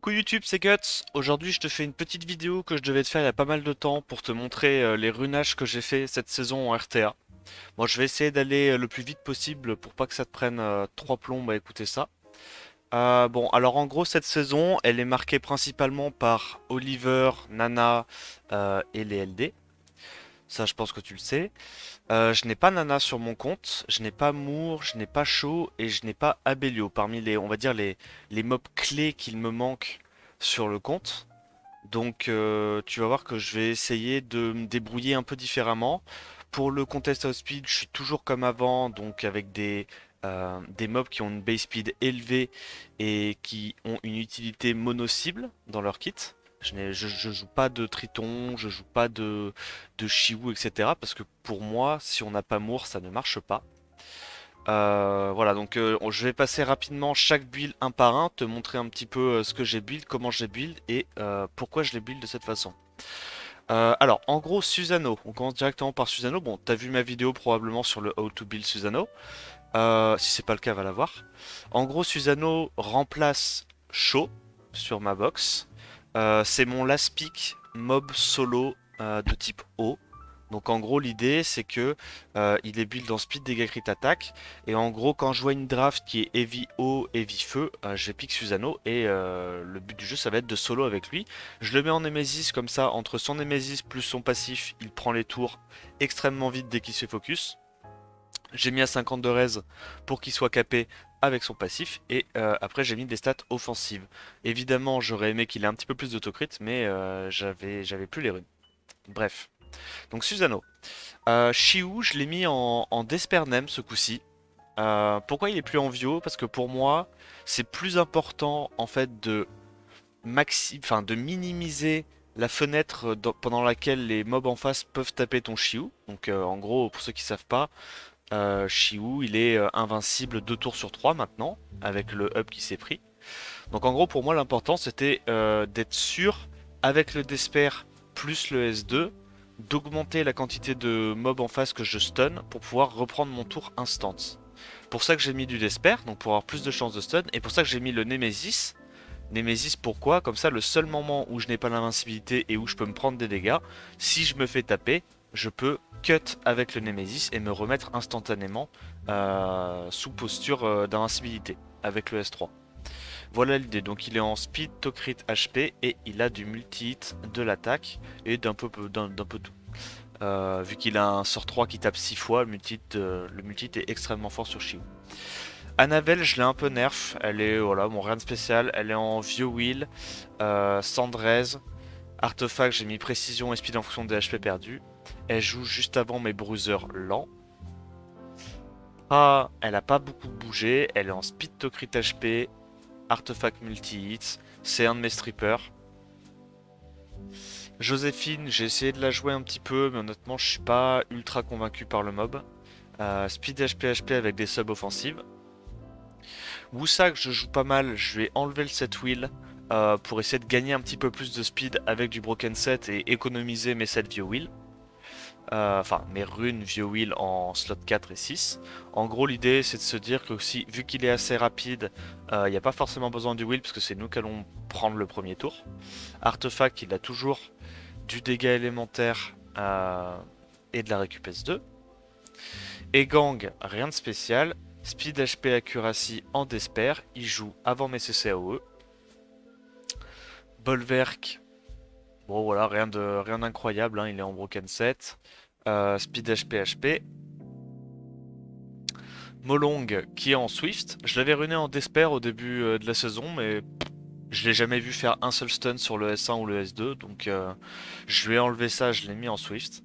Coucou YouTube, c'est Guts. Aujourd'hui, je te fais une petite vidéo que je devais te faire il y a pas mal de temps pour te montrer les runages que j'ai fait cette saison en RTA. Bon, je vais essayer d'aller le plus vite possible pour pas que ça te prenne 3 plombs à écouter ça. Bon, alors en gros, cette saison, elle est marquée principalement par Oliver, Nana et les LD. Ça, je pense que tu le sais. Je n'ai pas Nana sur mon compte, je n'ai pas Moore, je n'ai pas Shaw et je n'ai pas Abelio parmi les, on va dire les mobs clés qu'il me manque sur le compte. Donc tu vas voir que je vais essayer de me débrouiller un peu différemment. Pour le contest outspeed, je suis toujours comme avant, donc avec des mobs qui ont une base speed élevée et qui ont une utilité mono-cible dans leur kit. Je joue pas de Triton, je joue pas de Shiwu, etc. Parce que pour moi, si on n'a pas Moore, ça ne marche pas. Voilà, donc je vais passer rapidement chaque build un par un, te montrer un petit peu ce que j'ai build, comment j'ai build et pourquoi je les build de cette façon. Alors, en gros, Susano, on commence directement par Susano. Bon, t'as vu ma vidéo probablement sur le How to Build Susano. Si c'est pas le cas, va la voir. En gros, Susano remplace Shaw sur ma box. C'est mon last pick mob solo de type O. Donc en gros l'idée c'est que il est build en speed dégâts crit attaque et en gros quand je vois une draft qui est heavy eau, heavy feu, je pique Susano et le but du jeu ça va être de solo avec lui. Je le mets en Nemesis comme ça, entre son Nemesis plus son passif, il prend les tours extrêmement vite dès qu'il se fait focus. J'ai mis à 50 de raise pour qu'il soit capé avec son passif et après j'ai mis des stats offensives. Évidemment j'aurais aimé qu'il ait un petit peu plus d'autocrit mais j'avais plus les runes. Bref. Donc Susano. Shiu, je l'ai mis en Despernem ce coup-ci. Pourquoi il est plus en Vio? Parce que pour moi, c'est plus important en fait de minimiser la fenêtre pendant laquelle les mobs en face peuvent taper ton Shiu. Donc en gros, pour ceux qui savent pas, Shiu il est invincible 2 tours sur 3 maintenant, avec le up qui s'est pris. Donc en gros pour moi l'important c'était d'être sûr avec le Desper plus le S2 d'augmenter la quantité de mobs en face que je stun pour pouvoir reprendre mon tour instant. Pour ça que j'ai mis du Desper, donc pour avoir plus de chances de stun, et pour ça que j'ai mis le Nemesis. Nemesis pourquoi? Comme ça le seul moment où je n'ai pas l'invincibilité et où je peux me prendre des dégâts, si je me fais taper, je peux cut avec le Nemesis et me remettre instantanément sous posture d'invincibilité avec le S3. Voilà l'idée, donc il est en speed, to crit, HP et il a du multi-hit, de l'attaque et d'un peu tout. Vu qu'il a un sort 3 qui tape 6 fois, le multi-hit est extrêmement fort sur Shield. Annabelle, je l'ai un peu nerf, elle est, voilà, bon rien de spécial, elle est en Vieux Wheel, Sandrez, Artefact, j'ai mis précision et speed en fonction des HP perdus. Elle joue juste avant mes bruisers lents. Ah, elle a pas beaucoup bougé, elle est en speed to crit HP, Artefact multi-hit, c'est un de mes strippers. Joséphine, j'ai essayé de la jouer un petit peu, mais honnêtement, je suis pas ultra convaincu par le mob. Speed HP avec des subs offensives. Woosag, je joue pas mal, je vais enlever le set wheel pour essayer de gagner un petit peu plus de speed avec du broken set et économiser mes sets vieux wheel. Enfin, mes runes vieux wheel en slot 4 et 6. En gros, l'idée c'est de se dire que si, vu qu'il est assez rapide, il n'y a pas forcément besoin du wheel parce que c'est nous qui allons prendre le premier tour. Artefact, il a toujours du dégât élémentaire et de la récup S2. Et Gang, rien de spécial. Speed HP Accuracy en Desper, il joue avant mes CCAOE. Bolverk, bon voilà, rien d'incroyable, hein, il est en Broken 7. Speed HP. Molong qui est en Swift. Je l'avais runé en Desper au début de la saison, mais je l'ai jamais vu faire un seul stun sur le S1 ou le S2, donc je lui ai enlevé ça, je l'ai mis en Swift.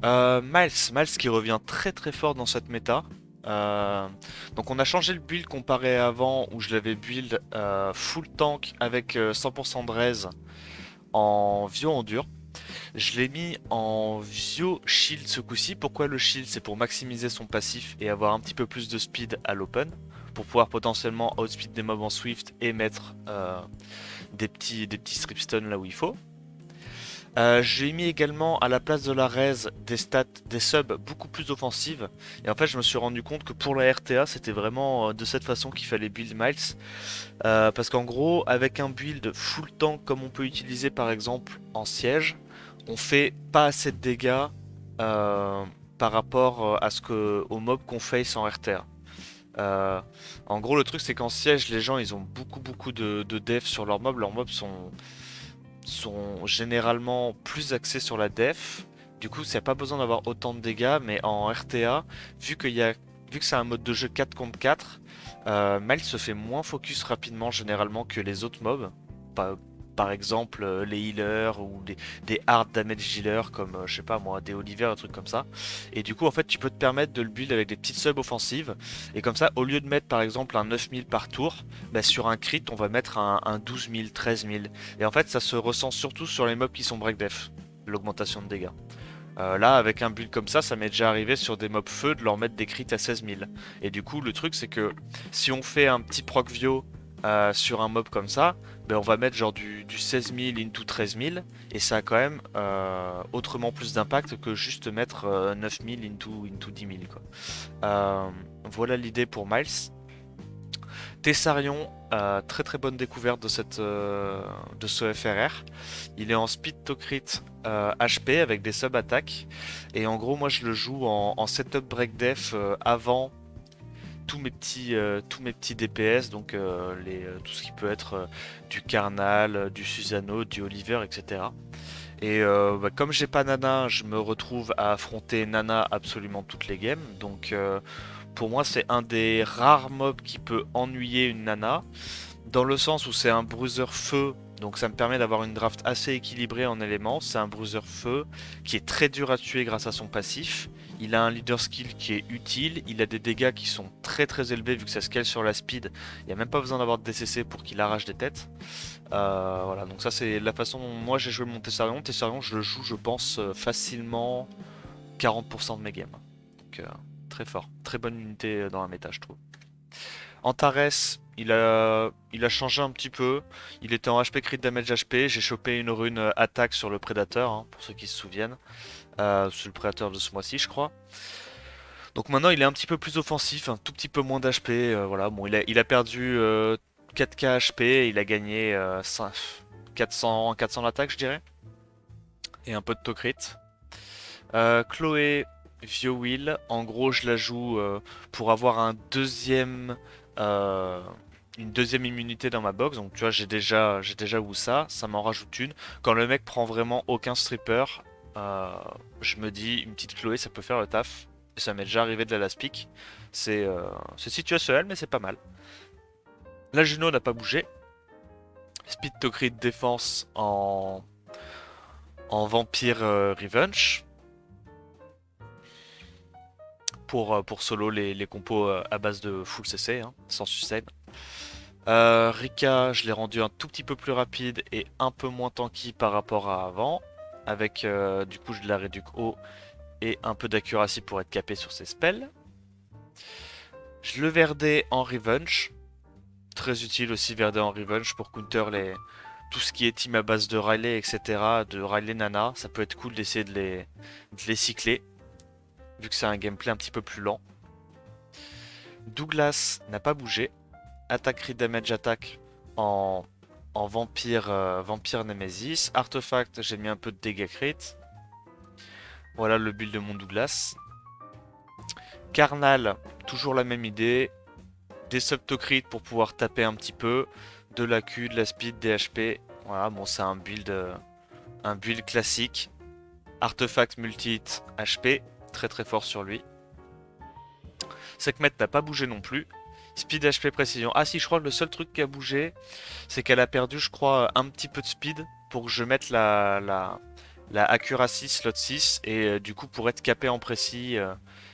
Miles qui revient très très fort dans cette méta. Donc on a changé le build comparé à avant où je l'avais build full tank avec 100% de raise en Vio en dur. Je l'ai mis en Vio shield ce coup-ci. Pourquoi le shield? C'est pour maximiser son passif et avoir un petit peu plus de speed à l'open. Pour pouvoir potentiellement outspeed des mobs en swift et mettre des petits strip stun là où il faut. J'ai mis également à la place de la raise des stats, des subs beaucoup plus offensives. Et en fait, je me suis rendu compte que pour la RTA, c'était vraiment de cette façon qu'il fallait build Miles. Parce qu'en gros, avec un build full tank comme on peut utiliser par exemple en siège, on fait pas assez de dégâts euh, par rapport aux mobs qu'on face en RTA. Euh, En gros, le truc c'est qu'en siège, les gens ils ont beaucoup de def sur leurs mobs. Leurs mobs sont généralement plus axés sur la def. Du coup, ça n'a pas besoin d'avoir autant de dégâts, mais en RTA, vu qu'il y a, vu que c'est un mode de jeu 4 contre 4, Miles se fait moins focus rapidement généralement que les autres mobs. Par, par exemple, les healers ou des hard damage healers comme, je sais pas moi, des Oliver, un truc comme ça. Et du coup, en fait, tu peux te permettre de le build avec des petites subs offensives. Et comme ça, au lieu de mettre par exemple un 9000 par tour, bah, sur un crit, on va mettre un 12000, 13000. Et en fait, ça se ressent surtout sur les mobs qui sont break def, l'augmentation de dégâts. Là, avec un build comme ça m'est déjà arrivé sur des mobs feu de leur mettre des crits à 16000. Et du coup, le truc, c'est que si on fait un petit proc vio sur un mob comme ça, ben on va mettre genre du 16000 into 13000, et ça a quand même autrement plus d'impact que juste mettre 9000 into 10000, quoi. Euh, voilà l'idée pour Miles. Tessarion, très bonne découverte de ce FRR. Il est en speed to crit HP avec des sub-attaques. Et en gros, moi je le joue en setup break def avant tous mes petits DPS, donc tout ce qui peut être du Carnal, du Susano, du Oliver, etc. Et bah, comme j'ai pas Nana, je me retrouve à affronter Nana absolument toutes les games. Donc pour moi, c'est un des rares mobs qui peut ennuyer une Nana, dans le sens où c'est un bruiser feu. Donc ça me permet d'avoir une draft assez équilibrée en éléments. C'est un bruiser feu qui est très dur à tuer grâce à son passif. Il a un leader skill qui est utile. Il a des dégâts qui sont très élevés vu que ça scale sur la speed. Il n'y a même pas besoin d'avoir de DCC pour qu'il arrache des têtes. Voilà, donc ça c'est la façon dont moi j'ai joué mon Tessarion. Tessarion, je le joue, je pense, facilement 40% de mes games. Donc très fort. Très bonne unité dans la méta, je trouve. Antares, il a changé un petit peu. Il était en HP crit damage HP. J'ai chopé une rune attaque sur le prédateur, hein, pour ceux qui se souviennent. C'est le prédateur de ce mois-ci, je crois. Donc maintenant, il est un petit peu plus offensif, un tout petit peu moins d'HP. Voilà, bon, il a perdu 4k HP. Il a gagné 400 d'attaque, je dirais. Et un peu de to-crit. Chloé, Vieux Will, en gros je la joue pour avoir euh, une deuxième immunité dans ma box. Donc tu vois, j'ai déjà où ça m'en rajoute une. Quand le mec prend vraiment aucun stripper, euh, je me dis une petite Chloé ça peut faire le taf. Et ça m'est déjà arrivé de la last pick. C'est situationnel mais c'est pas mal. La Juno n'a pas bougé. Speed to crit défense en vampire revenge. Pour solo les compos à base de full CC, hein, sans sustain. Rika, je l'ai rendu un tout petit peu plus rapide et un peu moins tanky par rapport à avant. Avec du coup de la réduc haut et un peu d'accuracy pour être capé sur ses spells. Je le verdais en revenge. Très utile aussi verdé en revenge pour counter tout ce qui est team à base de Riley, etc. De Riley Nana. Ça peut être cool d'essayer de les cycler. Vu que c'est un gameplay un petit peu plus lent. Douglas n'a pas bougé. Attaque crit damage attack en, en vampire Nemesis. Artefact, j'ai mis un peu de dégâts crit. Voilà le build de mon Douglas. Carnal, toujours la même idée. Des subto-crit pour pouvoir taper un petit peu. De la Q, de la speed, des HP. Voilà, bon c'est un build classique. Artefact multi-hit HP, très fort sur lui. Sekhmet n'a pas bougé non plus. Speed, HP, précision. Ah si, je crois que le seul truc qui a bougé, c'est qu'elle a perdu, je crois, un petit peu de speed pour que je mette la accuracy slot 6 et du coup pour être capé en précis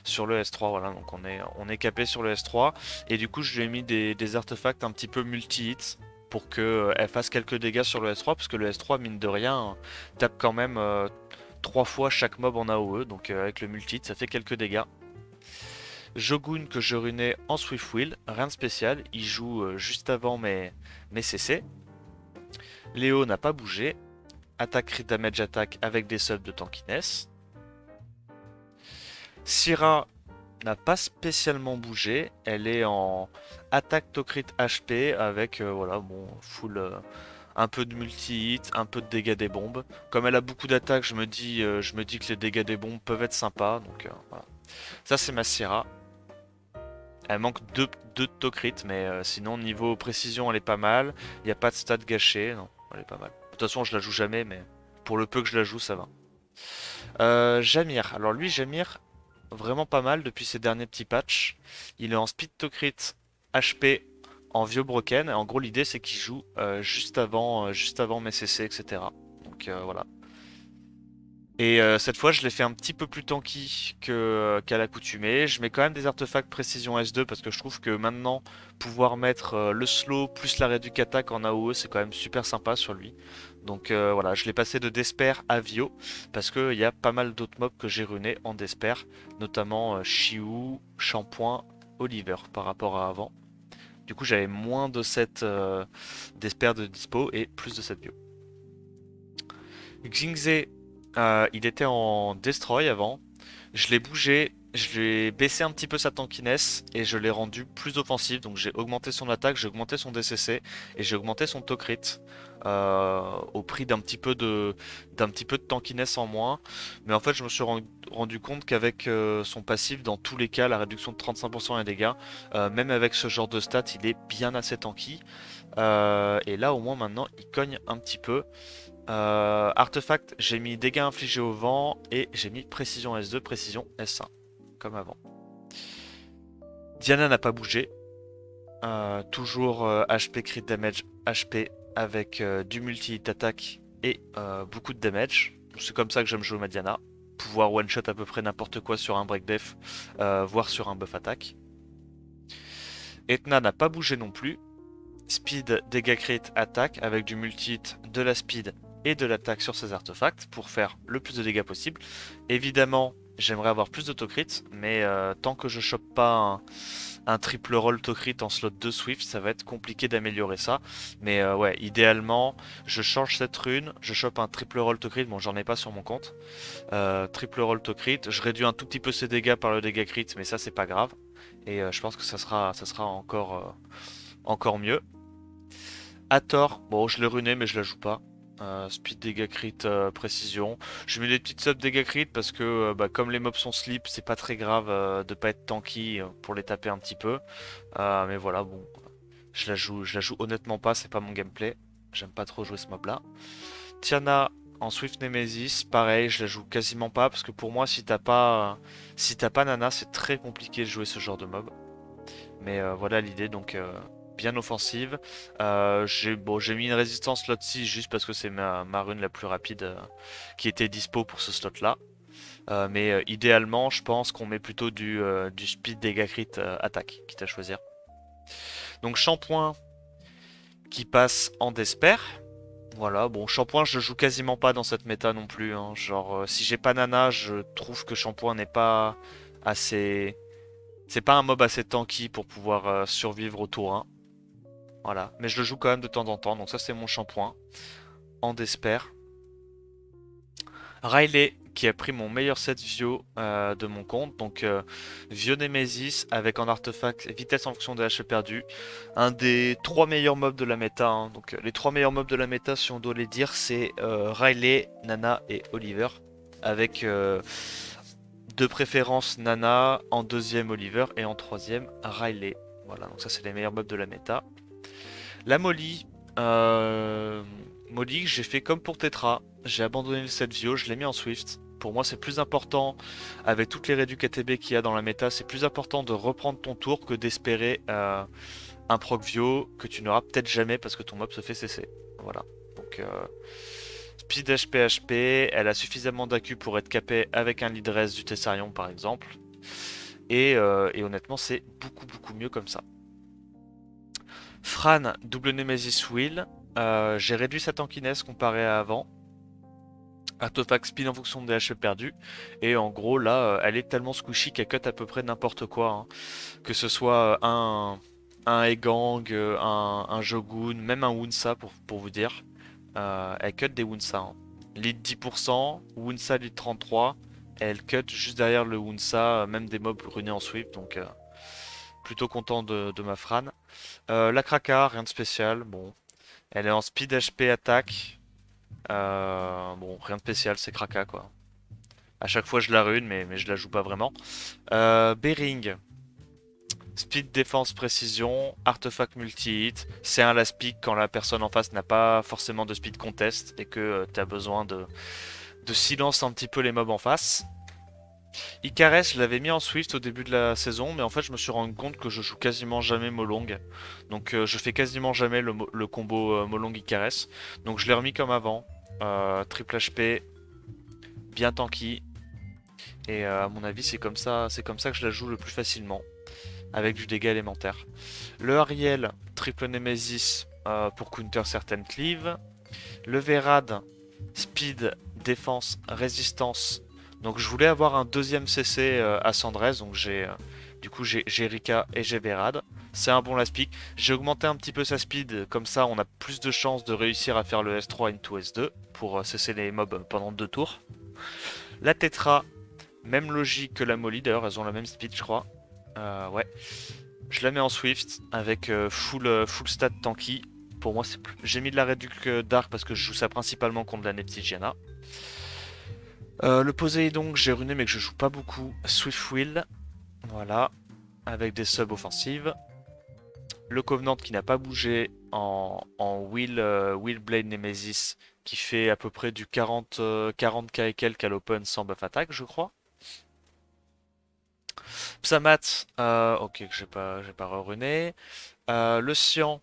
sur le S3. Voilà, donc on est capé sur le S3 et du coup je lui ai mis des artefacts un petit peu multi-hit pour qu'elle fasse quelques dégâts sur le S3 parce que le S3 mine de rien tape quand même 3 fois chaque mob en AOE, donc avec le multi-hit ça fait quelques dégâts. Jogun que je runais en Swiftwill, rien de spécial, il joue juste avant mes CC. Léo n'a pas bougé. attaque crit damage attaque avec des subs de tankiness. Syrah n'a pas spécialement bougé, elle est en attaque to crit HP avec voilà bon full un peu de multi-hit, un peu de dégâts des bombes. Comme elle a beaucoup d'attaques, je me dis que les dégâts des bombes peuvent être sympas, donc voilà. Ça c'est ma Syrah. Elle manque 2 de to-crit, mais sinon niveau précision elle est pas mal. Il n'y a pas de stats gâchés, non, elle est pas mal. De toute façon je la joue jamais, mais pour le peu que je la joue ça va. Jamir, alors lui Jamir, vraiment pas mal depuis ses derniers petits patchs. Il est en speed to crit HP en vieux broken. En gros l'idée c'est qu'il joue juste avant mes CC, etc. Donc voilà. Et cette fois, je l'ai fait un petit peu plus tanky qu'à l'accoutumée. Je mets quand même des artefacts précision S2 parce que je trouve que maintenant, pouvoir mettre le slow plus la réduc attaque en AOE, c'est quand même super sympa sur lui. Donc voilà, je l'ai passé de Despair à Vio parce qu'il y a pas mal d'autres mobs que j'ai runés en Despair, notamment Chiou, Shampoing, Oliver par rapport à avant. Du coup, j'avais moins de 7 Despair de dispo et plus de 7 Vio. Xingze, il était en Destroy avant. Je l'ai bougé, je l'ai baissé un petit peu sa tankiness et je l'ai rendu plus offensif. Donc j'ai augmenté son attaque, j'ai augmenté son DCC et j'ai augmenté son to crit au prix d'un petit peu de tankiness en moins. Mais en fait, je me suis rendu compte qu'avec son passif, dans tous les cas, la réduction de 35% des dégâts, même avec ce genre de stats, il est bien assez tanky. Et là, au moins maintenant, il cogne un petit peu. Artefact, j'ai mis dégâts infligés au vent et j'ai mis précision S2, précision S1, comme avant. Diana n'a pas bougé. Toujours HP crit damage HP avec du multi-hit attaque et beaucoup de damage. C'est comme ça que j'aime jouer ma Diana. Pouvoir one-shot à peu près n'importe quoi sur un break def, voire sur un buff attaque. Etna n'a pas bougé non plus. Speed, dégâts crit, attaque avec du multi-hit, de la speed et de l'attaque sur ces artefacts pour faire le plus de dégâts possible. Évidemment, j'aimerais avoir plus d'autocrit, mais tant que je chope pas un triple roll to crit en slot 2 Swift, ça va être compliqué d'améliorer ça. Mais ouais, idéalement, je change cette rune, je chope un triple roll to crit, bon j'en ai pas sur mon compte. Triple roll to crit, je réduis un tout petit peu ses dégâts par le dégât crit, mais ça c'est pas grave. Et je pense que ça sera encore mieux. Hathor, bon je l'ai runé mais je la joue pas. Speed dégâts crit précision. Je mets des petites subs dégâts crit parce que bah, comme les mobs sont sleep, c'est pas très grave de pas être tanky pour les taper un petit peu. Mais voilà, bon, je la joue honnêtement pas, c'est pas mon gameplay. J'aime pas trop jouer ce mob là. Tiana en Swift Nemesis, pareil, je la joue quasiment pas parce que pour moi si t'as pas Nana, c'est très compliqué de jouer ce genre de mob. Mais voilà l'idée, donc bien offensive. J'ai mis une résistance slot 6 juste parce que c'est ma rune la plus rapide qui était dispo pour ce slot là. Mais idéalement, je pense qu'on met plutôt du speed dégâts crit attaque, quitte à choisir. Donc Shampoing qui passe en Despair. Voilà, bon, Shampoing, je joue quasiment pas dans cette méta non plus, hein. Genre, si j'ai pas Nana, je trouve que Shampoing n'est pas assez. C'est pas un mob assez tanky pour pouvoir survivre au tour 1. Voilà, mais je le joue quand même de temps en temps, donc ça c'est mon Shampoing. En Despair. Riley, qui a pris mon meilleur set Vio de mon compte, donc Vio Nemesis avec en artefact vitesse en fonction de HP perdu. Un des 3 meilleurs mobs de la méta, hein. Donc les 3 meilleurs mobs de la méta, si on doit les dire, c'est Riley, Nana et Oliver. Avec de préférence Nana, en deuxième Oliver et en troisième Riley. Voilà, donc ça c'est les meilleurs mobs de la méta. La Molly, Molly, j'ai fait comme pour Tetra, j'ai abandonné le set Vio, je l'ai mis en Swift. Pour moi, c'est plus important, avec toutes les réducs ATB qu'il y a dans la méta, c'est plus important de reprendre ton tour que d'espérer un proc Vio que tu n'auras peut-être jamais parce que ton mob se fait cesser. Voilà. Donc, speed HP HP, elle a suffisamment d'accu pour être capée avec un lead res du Tessarion par exemple. Et honnêtement, c'est beaucoup mieux comme ça. Fran, double Nemesis Will. J'ai réduit sa tankiness comparé à avant. Artefact speed en fonction des HP perdus. Et en gros, là, elle est tellement squishy qu'elle cut à peu près n'importe quoi, hein. Que ce soit un Egang, un Jogun, même un Wunsa pour vous dire. Elle cut des Wunsa, hein. lead 10%, Wunsa lead 33, et elle cut juste derrière le Wunsa, même des mobs runés en sweep, donc plutôt content de ma Fran. La Kraka, rien de spécial, bon. Elle est en speed HP attaque, bon, rien de spécial, c'est Kraka quoi. À chaque fois je la rune, mais je la joue pas vraiment. Bering, speed défense précision, artefact multi-hit, c'est un last pick quand la personne en face n'a pas forcément de speed contest et que tu as besoin de silence un petit peu les mobs en face. Icarès, je l'avais mis en Swift au début de la saison, mais en fait je me suis rendu compte que je joue quasiment jamais Molong. Donc je fais quasiment jamais le combo Molong Icarès. Donc je l'ai remis comme avant. Triple HP, bien tanky. Et à mon avis c'est comme ça que je la joue le plus facilement. Avec du dégât élémentaire. Le Ariel, triple Nemesis pour counter certaines cleaves. Le Verad, speed, défense, résistance. Donc je voulais avoir un deuxième CC à Sandrez, donc j'ai Rika et j'ai Verad. C'est un bon last pick. J'ai augmenté un petit peu sa speed, comme ça on a plus de chances de réussir à faire le S3 into S2 pour cesser les mobs pendant 2 tours. La Tetra, même logique que la Molly, d'ailleurs elles ont la même speed je crois. Ouais. Je la mets en Swift avec full stat tanky. Pour moi, c'est plus... j'ai mis de la réduc Dark parce que je joue ça principalement contre la Neptigiana. Le Poséidon que j'ai runé mais que je joue pas beaucoup. Swift Will, voilà, avec des subs offensives. Le Covenant qui n'a pas bougé en Will Blade Nemesis qui fait à peu près du 40k et quelques à l'open sans buff attack, je crois. Psamat, ok, que j'ai pas reruné. Le Cyan,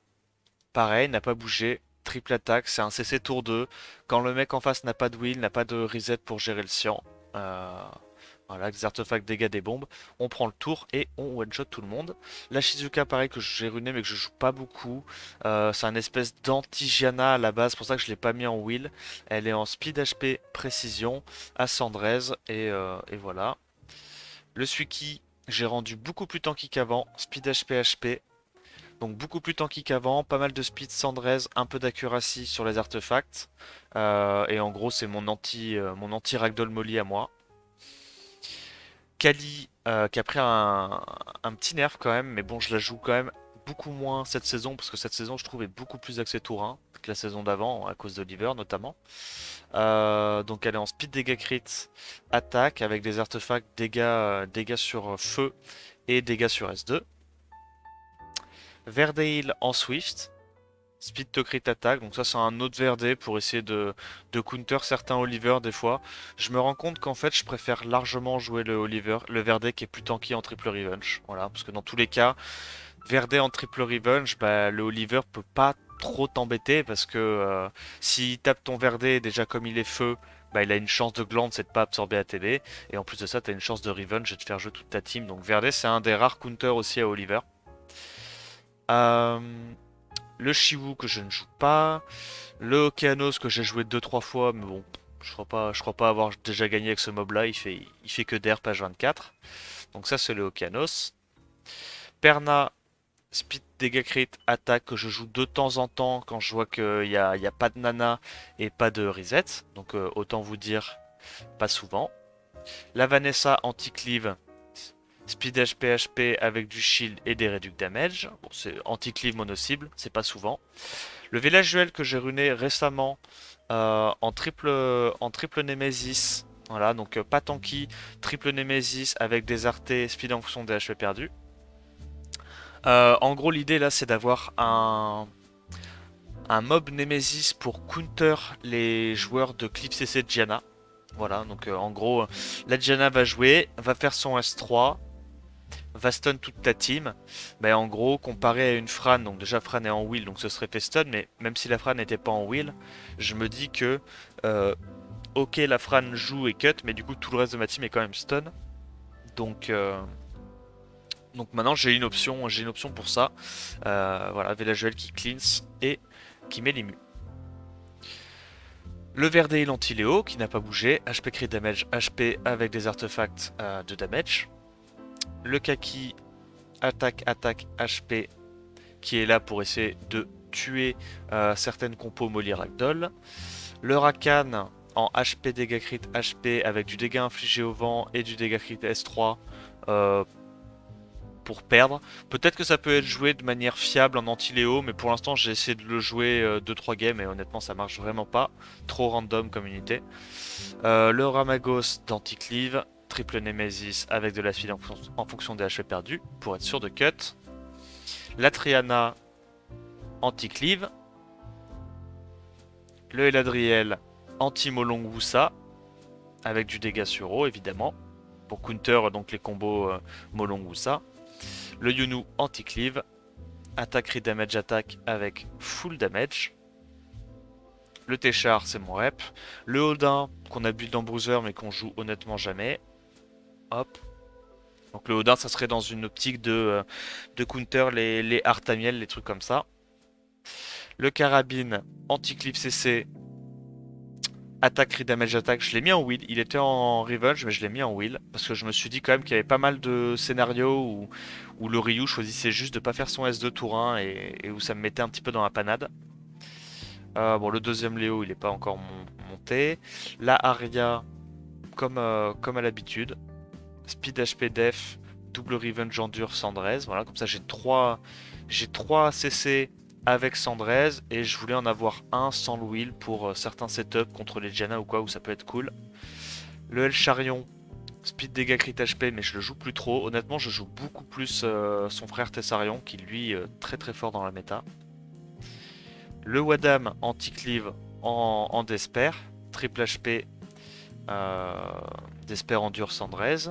pareil, n'a pas bougé. Triple attaque, c'est un CC tour 2. Quand le mec en face n'a pas de will, n'a pas de reset pour gérer le Cyan. Voilà, des artefacts, dégâts des bombes. On prend le tour et on one-shot tout le monde. La Shizuka, pareil, que j'ai runé mais que je joue pas beaucoup. C'est un espèce d'anti-Giana à la base, pour ça que je l'ai pas mis en will. Elle est en speed HP précision, à Sandrez et voilà. Le Suiki, j'ai rendu beaucoup plus tanky qu'avant. Speed HP. Donc beaucoup plus tanky qu'avant, pas mal de speed Sandrez, un peu d'accuracy sur les artefacts. Et en gros c'est mon anti Ragdoll Molly à moi. Kali qui a pris un petit nerf quand même, mais bon je la joue quand même beaucoup moins cette saison, parce que cette saison je trouve est beaucoup plus axée tour 1 que la saison d'avant, à cause d'Oliver notamment. Donc elle est en speed dégâts crit, attaque avec des artefacts dégâts sur feu et dégâts sur S2. Verdeil en Swift, speed to crit attack, donc ça c'est un autre Verde pour essayer de counter certains Oliver des fois. Je me rends compte qu'en fait je préfère largement jouer le Oliver, le Verde qui est plus tanky en triple revenge. Voilà, parce que dans tous les cas, Verde en triple revenge, bah, le Oliver peut pas trop t'embêter parce que s'il tape ton Verde déjà comme il est feu, bah, il a une chance de glande, c'est de pas absorber ATB. Et en plus de ça, t'as une chance de revenge et de faire jouer toute ta team. Donc Verde c'est un des rares counters aussi à Oliver. Euh, le Shiwu que je ne joue pas. Le Okeanos que j'ai joué 2-3 fois, mais bon, je crois pas avoir déjà gagné avec ce mob là, il fait que d'air page 24. Donc ça c'est le Okeanos. Perna, speed dégâts crit, attaque que je joue de temps en temps quand je vois qu'il y a pas de nana et pas de reset. Donc autant vous dire pas souvent. La Vanessa anti-cleave, speed HP avec du shield et des reduc damage. Bon, c'est anti-cleave mono-cible, c'est pas souvent. Le village duel que j'ai runé récemment en triple Nemesis. Voilà, donc pas tanky, triple Nemesis avec des artés, speed en fonction des HP perdus. En gros, l'idée là, c'est d'avoir un mob Nemesis pour counter les joueurs de Clip CC Gianna. Voilà, donc en gros, la Gianna va jouer, va faire son S3, va stun toute ta team. Mais en gros, comparé à une Fran, donc déjà Fran est en wheel, donc ce serait fait stun, mais même si la Fran n'était pas en wheel, je me dis que euh, ok, la Fran joue et cut, mais du coup tout le reste de ma team est quand même stun. Donc, donc maintenant j'ai une option pour ça. Voilà, Velajuel qui cleans et qui met l'immu. Le Verdale anti-Léo qui n'a pas bougé, HP crit damage, HP avec des artefacts de damage. Le Kaki attaque HP qui est là pour essayer de tuer certaines compos Molly Ragdoll. Le Rakan en HP dégâts crit HP avec du dégât infligé au vent et du dégât crit S3 euh, pour perdre. Peut-être que ça peut être joué de manière fiable en anti-Léo, mais pour l'instant j'ai essayé de le jouer 2-3 games et honnêtement ça marche vraiment pas. Trop random comme unité. Le Ramagos d'anti-cleave, triple Nemesis avec de la file en fonction des HP perdus pour être sûr de cut. La Triana anti-cleave. Le Eladriel anti-Molong-Wusa avec du dégât sur eau évidemment pour counter donc les combos Molong-Wusa. Le Yunu anti-cleave, attaque crit damage attack avec full damage. Le Téchar c'est mon rep. Le Odin qu'on a build en bruiser mais qu'on joue honnêtement jamais. Hop. Donc le Odin ça serait dans une optique de counter les Artamiel, les trucs comme ça. Le Carabine anti-cleave CC, attaque crit damage attack, je l'ai mis en wheel. Il était en revenge, mais je l'ai mis en wheel. Parce que je me suis dit quand même qu'il y avait pas mal de scénarios où le Ryu choisissait juste de pas faire son S2 tour 1 et où ça me mettait un petit peu dans la panade. Bon, le deuxième Léo, il est pas encore monté. La Aria, comme à l'habitude. Speed HP Def, double revenge endure Sandrez. Voilà, comme ça j'ai 3 CC avec Sandrez et je voulais en avoir un sans le wheel pour certains setups contre les Janna ou quoi où ça peut être cool. Le El Charion, speed dégâts crit HP mais je le joue plus trop. Honnêtement je joue beaucoup plus son frère Tessarion qui lui très très fort dans la méta. Le Wadam anti-cleave en Despair, triple HP Despair endure Sandrez.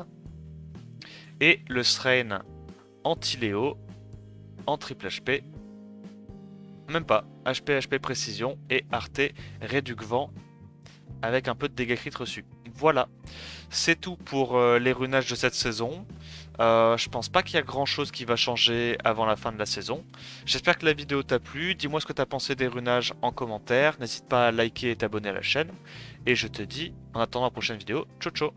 Et le Srain anti-Léo en triple HP. Même pas. HP précision et Arte réduc vent avec un peu de dégâts crit reçus. Voilà. C'est tout pour les runages de cette saison. Je pense pas qu'il y a grand chose qui va changer avant la fin de la saison. J'espère que la vidéo t'a plu. Dis-moi ce que t'as pensé des runages en commentaire. N'hésite pas à liker et t'abonner à la chaîne. Et je te dis, en attendant la prochaine vidéo, ciao ciao.